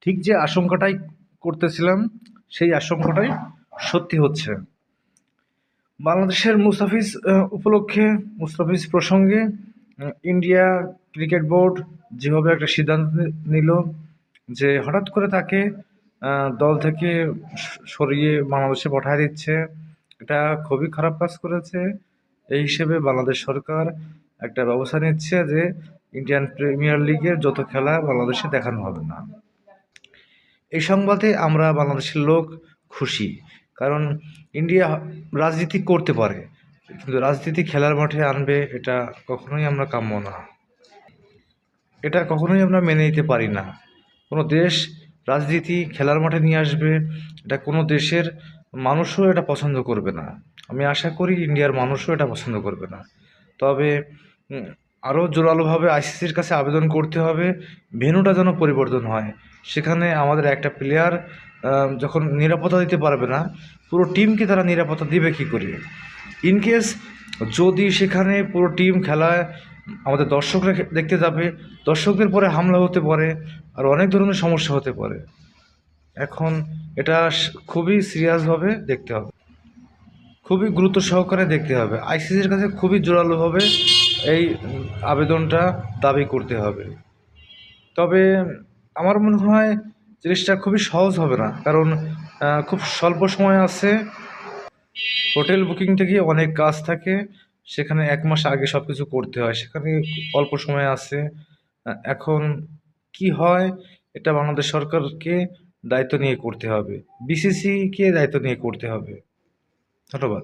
ঠিক যে আশঙ্কাটাই করতেছিলাম সেই আশঙ্কাটাই সত্যি হচ্ছে। বাংলাদেশের মুস্তাফিজ উপলক্ষে মুস্তাফিজ প্রসঙ্গে ইন্ডিয়া ক্রিকেট বোর্ড যেভাবে একটা সিদ্ধান্ত নিল যে হঠাৎ করে তাকে দল থেকে সরিয়ে বাংলাদেশে পাঠিয়ে দিচ্ছে, এটা খুবই খারাপ কাজ করেছে। এই হিসেবে বাংলাদেশ সরকার একটা ব্যবস্থা নিচ্ছে যে ইন্ডিয়ান প্রিমিয়ার লিগের যত খেলা বাংলাদেশে দেখানো হবে না। এই সংবাদে আমরা বাংলাদেশের লোক খুশি, কারণ ইন্ডিয়া রাজনীতি করতে পারে, কিন্তু রাজনীতি খেলার মাঠে আনবে এটা কখনোই আমরা কাম্য না, এটা কখনোই আমরা মেনে নিতে পারি না। কোনো দেশ রাজনীতি খেলার মাঠে নিয়ে আসবে, এটা কোনো দেশের মানুষও এটা পছন্দ করবে না। আমি আশা করি ইন্ডিয়ার মানুষও এটা পছন্দ করবে না। তবে আরও জোরালোভাবে আইসিসির কাছে আবেদন করতে হবে, ভেন্যুটা যেন পরিবর্তন হয়। সেখানে আমাদের একটা প্লেয়ার যখন নিরাপত্তা দিতে পারবে না, পুরো টিমকে তারা নিরাপত্তা দিবে কী করে? ইনকেস যদি সেখানে পুরো টিম খেলায় আমাদের দর্শকরা দেখতে যাবে, দর্শকদের পরে হামলা হতে পারে, আর অনেক ধরনের সমস্যা হতে পারে। এখন এটা খুবই সিরিয়াসভাবে দেখতে হবে, খুবই গুরুত্ব সহকারে দেখতে হবে। আইসিসির কাছে খুবই জোরালোভাবে এই আবেদনটা দাবি করতে হবে। তবে আমার মনে হয় জিনিসটা খুবই সহজ হবে না, কারণ খুব স্বল্প সময় আছে। হোটেল বুকিং থেকে অনেক কাজ থাকে, সেখানে ১ মাস আগে সব কিছু করতে হয়, সেখানে অল্প সময় আছে। এখন কি হয়, এটা বাংলাদেশ সরকারকে দায়িত্ব নিয়ে করতে হবে, বিসিসিকে দায়িত্ব নিয়ে করতে হবে। ধন্যবাদ।